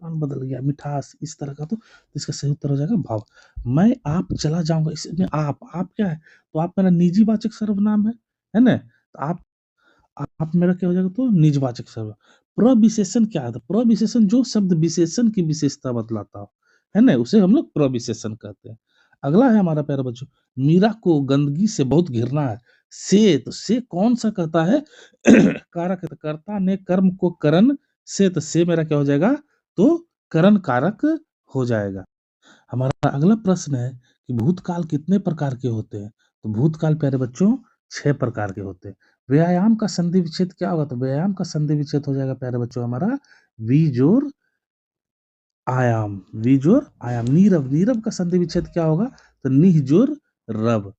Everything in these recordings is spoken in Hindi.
जबान बदल गया, मिठास इस तरह का, तो इसका सही उत्तर हो जाएगा भाव। मैं आप चला जाऊंगा, इसमें आप क्या है, तो आप मेरा निजीवाचक सर्वनाम है ना, तो आप मेरा क्या हो जाएगा, तो निजवाचक सर्वनाम। प्रविशेषण क्या है, तो प्रविशेषण जो शब्द विशेषण की विशेषता बतलाता हो, है ना, उसे हम लोग प्रविशेषण कहते हैं। अगला है हमारा प्यारा बच्चों, मीरा को गंदगी से बहुत घिरना है। तो से कौन सा कहता है कारक है, तो कर्ता ने कर्म को करण से, तो से मेरा क्या हो जाएगा, तो करण कारक हो जाएगा। हमारा अगला प्रश्न है कि भूतकाल कितने प्रकार के होते हैं, तो भूतकाल प्यारे बच्चों 6 प्रकार के होते हैं। व्यायाम का संधि विच्छेद क्या होगा, तो व्यायाम का संधि विच्छेद हो जाएगा प्यारे बच्चों हमारा विजोर आयाम, विजोर आयाम। नीरव, नीरव का संधि विच्छेद क्या होगा, तो निहजोर रव।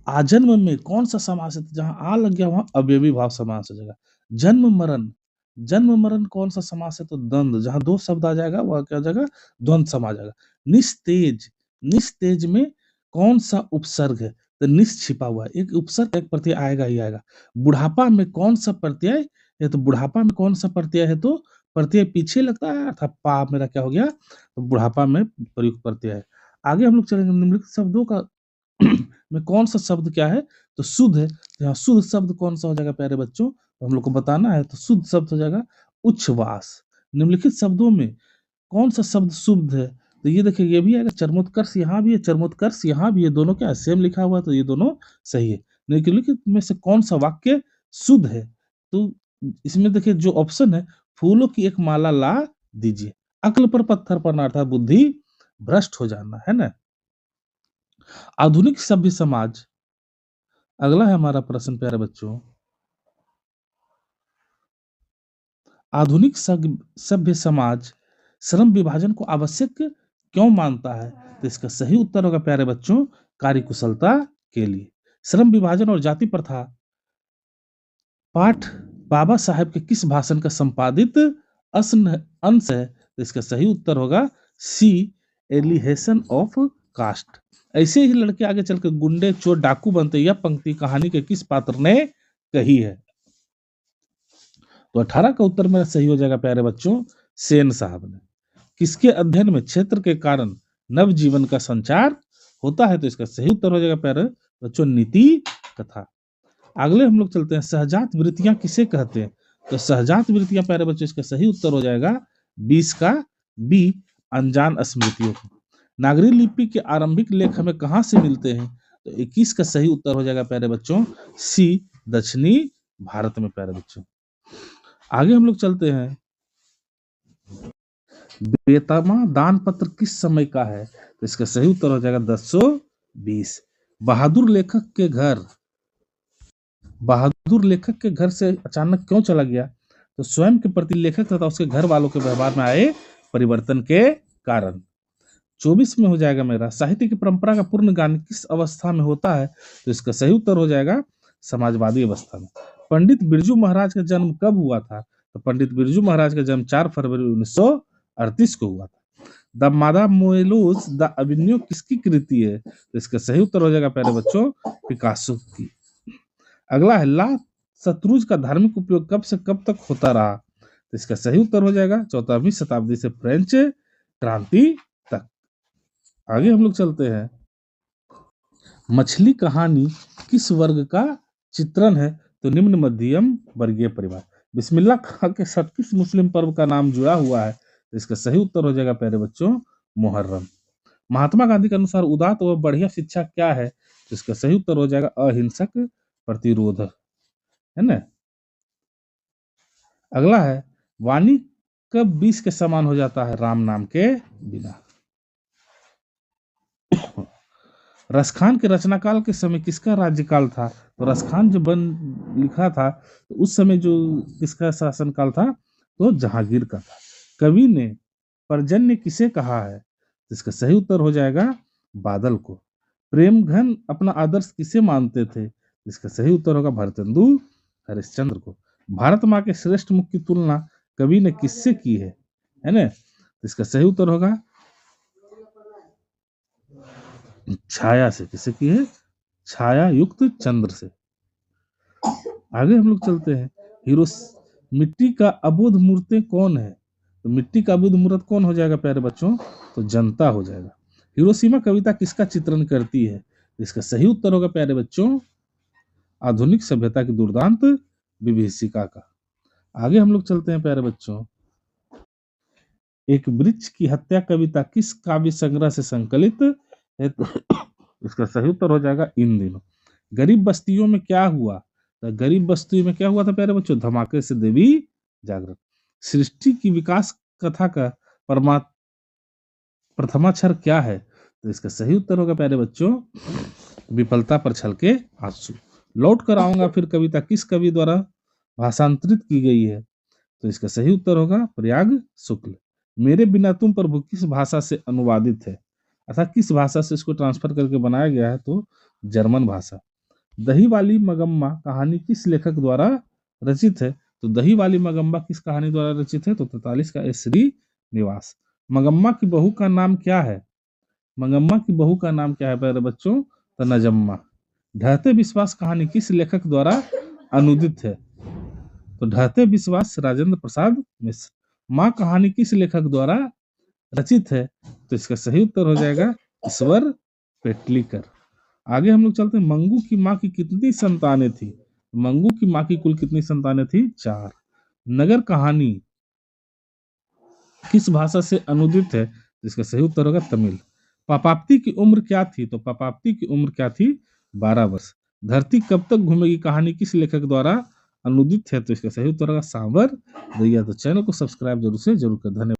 आजन्म में कौन सा समास है, तो जहां आ लग गया वहां अवयवी भाव समास हो जाएगा। जन्म मरण, जन्म मरण कौन सा समास है, तो द्वंद्व, जहां दो शब्द आ जाएगा वह क्या हो जाएगा, द्वंद्व समास आ जाएगा। निस्तेज, निस्तेज में कौन सा उपसर्ग है, तो निस छिपा हुआ है, एक उपसर्ग एक प्रत्यय आएगा ही आएगा। बुढ़ापा में कौन सा प्रत्यय है, तो बुढ़ापा में कौन सा प्रत्यय है, तो प्रत्यय पीछे लगता है, अर्थात पा मेरा क्या हो गया, तो बुढ़ापा में प्रयुक्त प्रत्यय है। आगे हम लोग चलेंगे, निम्नलिखित शब्दों का में कौन सा शब्द क्या है, तो शुद्ध है। तो यहाँ शुद्ध शब्द कौन सा हो जाएगा प्यारे बच्चों, तो हम लोग को बताना है, तो शुद्ध शब्द हो जाएगा उच्छ्वास। निम्नलिखित शब्दों में कौन सा शब्द शुद्ध है, तो ये देखिए ये भी आएगा, चरमोत्कर्ष यहाँ भी है, चरमोत्कर्ष यहाँ भी है, दोनों क्या है, सेम लिखा हुआ है, तो ये दोनों सही है। निम्नलिखित में से कौन सा वाक्य शुद्ध है, तो इसमें देखिए जो ऑप्शन है, फूलों की एक माला ला दीजिए, अक्ल पर पत्थर पड़ना, अर्थात बुद्धि भ्रष्ट हो जाना, है ना। आधुनिक सभ्य समाज, अगला है हमारा प्रश्न प्यारे बच्चों, आधुनिक सभ्य समाज श्रम विभाजन को आवश्यक क्यों मानता है, तो इसका सही उत्तर होगा प्यारे बच्चों, कार्यकुशलता के लिए। श्रम विभाजन और जाति प्रथा पाठ बाबा साहेब के किस भाषण का संपादित अंश है, तो इसका सही उत्तर होगा सी, एलिहेशन ऑफ कास्ट। ऐसे ही लड़के आगे चलकर गुंडे चोर डाकू बनते, यह पंक्ति कहानी के किस पात्र ने कही है, तो 18 का उत्तर मेरा सही हो जाएगा प्यारे बच्चों, सेन साहब ने। किसके अध्ययन में क्षेत्र के कारण नव जीवन का संचार होता है, तो इसका सही उत्तर हो जाएगा प्यारे बच्चों, नीति कथा। अगले हम लोग चलते हैं, सहजात वृत्तियां किसे कहते हैं, तो सहजात वृत्तियां प्यारे बच्चों इसका सही उत्तर हो जाएगा 20 का बी, अनजान स्मृतियों को। नागरी लिपि के आरंभिक लेख हमें कहां से मिलते हैं, तो 21 का सही उत्तर हो जाएगा प्यारे बच्चों, सी, दक्षिणी भारत में प्यारे बच्चों। आगे हम लोग चलते हैं, बेतमा दान पत्र किस समय का है, तो इसका सही उत्तर हो जाएगा 1020। बहादुर लेखक के घर से अचानक क्यों चला गया, तो स्वयं के प्रति लेखक तथा उसके घर वालों के व्यवहार में आए परिवर्तन के कारण। 24 में हो जाएगा मेरा, साहित्य की परंपरा का पूर्ण गान किस अवस्था में होता है, तो इसका सही उत्तर हो जाएगा समाजवादी अवस्था में। पंडित बिरजू महाराज का जन्म कब हुआ था, तो पंडित बिरजू महाराज का जन्म 4 फरवरी 1938 को हुआ था। द मादामोएलोस द अविन्यो किसकी कृति है, तो इसका सही उत्तर हो जाएगा प्यारे बच्चों, पिकासो की। अगला है, ला शत्रुज का धार्मिक उपयोग कब से कब तक होता रहा, तो इसका सही उत्तर हो जाएगा 14वीं शताब्दी से फ्रेंच क्रांति तक। आगे हम लोग चलते हैं, मछली कहानी किस वर्ग का चित्रण है, तो निम्न मध्यम वर्गीय परिवार। बिस्मिल्लाह खां के साथ किस मुस्लिम पर्व का नाम जुड़ा हुआ है, तो इसका सही उत्तर हो जाएगा प्यारे बच्चों, मुहर्रम। महात्मा गांधी के अनुसार उदात्त व बढ़िया शिक्षा क्या है, तो इसका सही उत्तर हो जाएगा अहिंसक प्रतिरोध, है ना। अगला है, वाणी कब 20 के समान हो जाता है, राम नाम के बिना। रसखान के रचनाकाल के समय किसका राज्यकाल था, तो रसखान जो बन लिखा था, तो उस समय जो किसका शासनकाल था, तो जहांगीर का था। कवि ने पर्जन्य किसे कहा है, तो इसका सही उत्तर हो जाएगा बादल को। प्रेमघन अपना आदर्श किसे मानते थे, इसका सही उत्तर होगा भरतेंदु हरिश्चंद्र को। भारत माँ के श्रेष्ठ मुख की तुलना कवि ने किससे की है ना, तो इसका सही उत्तर होगा छाया से। किससे की है, छाया युक्त चंद्र से। आगे हम लोग चलते हैं, मिट्टी का अबोध मूर्तें कौन है, तो मिट्टी का बुद्ध मूर्त कौन हो जाएगा प्यारे बच्चों? तो जनता हो जाएगा। हिरोशिमा कविता किसका चित्रण करती है? इसका सही उत्तर होगा प्यारे बच्चों आधुनिक सभ्यता की दुर्दांत विभीषिका का। आगे हम लोग चलते हैं प्यारे बच्चों। एक वृक्ष की हत्या कविता किस काव्य संग्रह से संकलित है? तो इसका सही उत्तर हो जाएगा इन दिनों। गरीब बस्तियों में क्या हुआ? तो गरीब बस्तियों में क्या हुआ था प्यारे बच्चों? धमाके से देवी जागृत। सृष्टि की विकास कथा का प्रथमाक्षर क्या है? तो इसका सही उत्तर होगा प्यारे बच्चों विफलता पर छलके आंसू। लौट कर आऊंगा फिर कविता किस कवि द्वारा भाषांतरित की गई है? तो इसका सही उत्तर होगा प्रयाग शुक्ल। मेरे बिना तुम प्रभु किस भाषा से अनुवादित है? अर्थात किस भाषा से इसको ट्रांसफर करके बनाया गया है? तो जर्मन भाषा। दही वाली मगम्मा कहानी किस लेखक द्वारा रचित है? तो दही वाली मगम्मा किस कहानी द्वारा रचित है? तो 43 का श्रीनिवास। मगम्मा की बहू का नाम क्या है? मगम्मा की बहू का नाम क्या है प्यारे बच्चों? तो नजम्मा। ढहते विश्वास कहानी किस लेखक द्वारा अनुदित है? तो ढहते विश्वास राजेंद्र प्रसाद मिश्र। माँ कहानी किस लेखक द्वारा रचित है? तो इसका सही उत्तर हो जाएगा ईश्वर पेटलीकर। आगे हम लोग चलते हैं। मंगू की माँ की कितनी संतानें थी? मंगू की माँ की कुल कितनी संतानें थी? 4। नगर कहानी किस भाषा से अनुदित है? तो इसका सही उत्तर होगा तमिल। पापाप्ती की उम्र क्या थी? तो पापाप्ती की उम्र क्या थी? 12 वर्ष। धरती कब तक घूमेगी कहानी किस लेखक द्वारा अनुदित है? तो इसका सही उत्तर होगा सांवर दरिया। तो चैनल को सब्सक्राइब जरूर से जरूर कर। धन्यवाद।